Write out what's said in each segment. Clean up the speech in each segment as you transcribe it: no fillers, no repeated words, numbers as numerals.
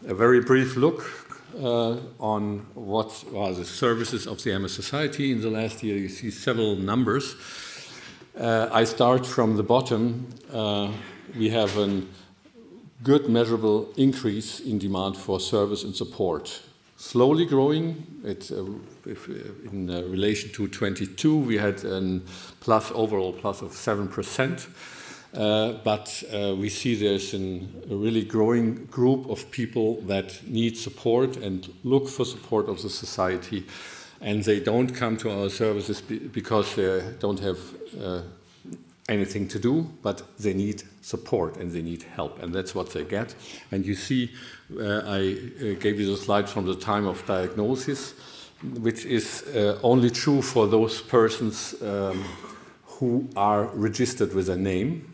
a very brief look on what are the services of the MS Society in the last year. You see several numbers. I start from the bottom. We have a good measurable increase in demand for service and support. Slowly growing. In relation to 22, we had an overall plus of 7%. But we see there's a really growing group of people that need support and look for support of the society. And they don't come to our services because they don't have anything to do, but they need support and they need help. And that's what they get. And you see, I gave you the slide from the time of diagnosis, which is only true for those persons who are registered with a name.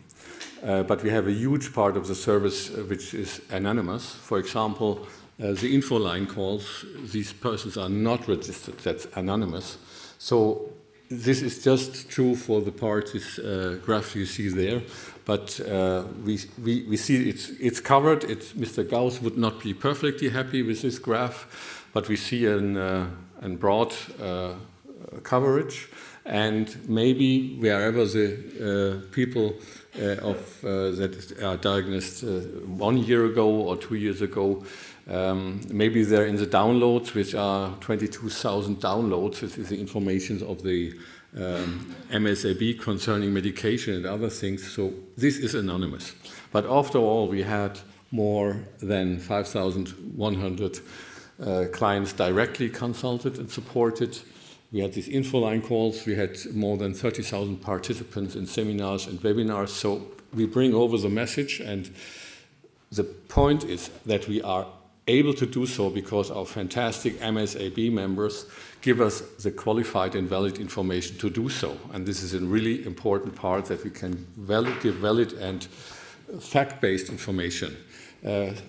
But we have a huge part of the service which is anonymous. For example, the info line calls, these persons are not registered, that's anonymous. So this is just true for the part, this graph you see there. But we see it's covered. Mr. Gauss would not be perfectly happy with this graph, but we see a broad coverage. And maybe wherever the people that are diagnosed 1 year ago or 2 years ago, maybe they're in the downloads, which are 22,000 downloads. This is the information of the MSAB concerning medication and other things. So this is anonymous. But after all, we had more than 5,100 clients directly consulted and supported. We had these info line calls. We had more than 30,000 participants in seminars and webinars. So we bring over the message, and the point is that we are able to do so because our fantastic MSAB members give us the qualified and valid information to do so. And this is a really important part, that we can give valid and fact-based information.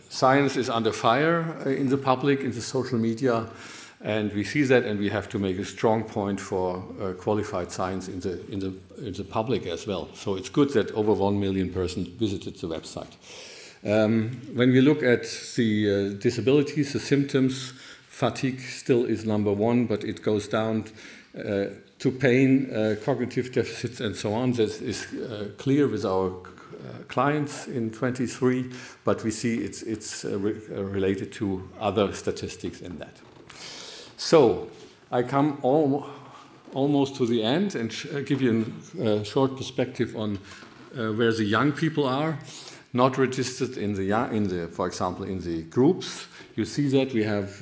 Science is under fire in the public, in the social media. And we see that, and we have to make a strong point for qualified science in the public as well. So it's good that over 1 million persons visited the website. When we look at the disabilities, the symptoms, fatigue still is number one, but it goes down to pain, cognitive deficits, and so on. This is clear with our clients in 23, but we see it's related to other statistics in that. So I come almost to the end and give you a short perspective on where the young people are, not registered for example, in the groups. You see that we have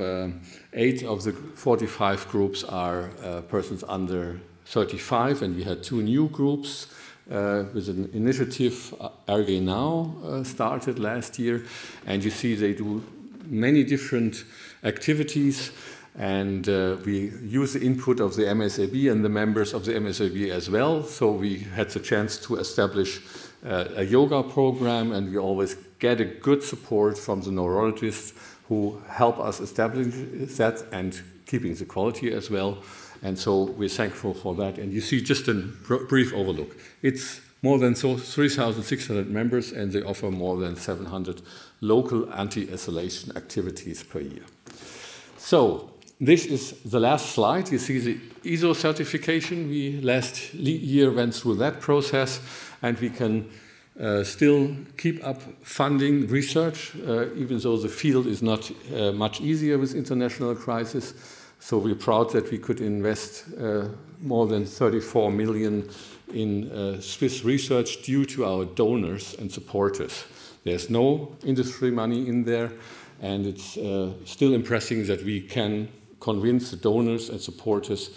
8 of the 45 groups are persons under 35, and we had 2 new groups with an initiative, RG Now, started last year. And you see they do many different activities. And we use the input of the MSAB and the members of the MSAB as well. So we had the chance to establish a yoga program, and we always get a good support from the neurologists who help us establish that and keeping the quality as well. And so we're thankful for that. And you see just a brief overlook. It's more than 3,600 members, and they offer more than 700 local anti-isolation activities per year. So this is the last slide. You see the ISO certification. We last year went through that process, and we can still keep up funding research, even though the field is not much easier with international crisis. So we're proud that we could invest more than 34 million in Swiss research due to our donors and supporters. There's no industry money in there, and it's still impressive that we can convince the donors and supporters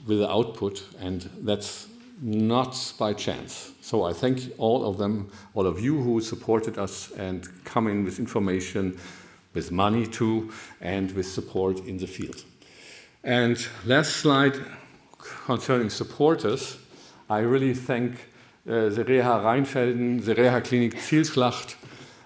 with the output, and that's not by chance. So I thank all of them, all of you who supported us and come in with information, with money too, and with support in the field. And last slide concerning supporters, I really thank the Reha Rheinfelden, the Reha Clinic Zielschlacht,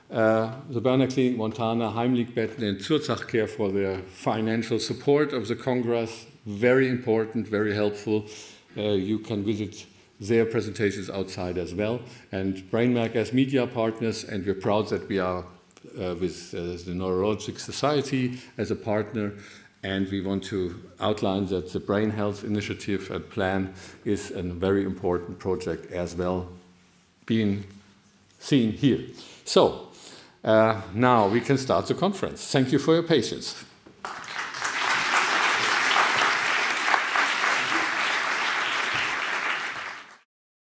the Berner Clinic Montana, Heimlichbetten, and Zurzach Care for their financial support of the Congress. Very important, very helpful. You can visit their presentations outside as well. And Brainmark as media partners, and we're proud that we are the Neurologic Society as a partner, and we want to outline that the Brain Health Initiative and Plan is a very important project as well, being seen here. So, now we can start the conference. Thank you for your patience.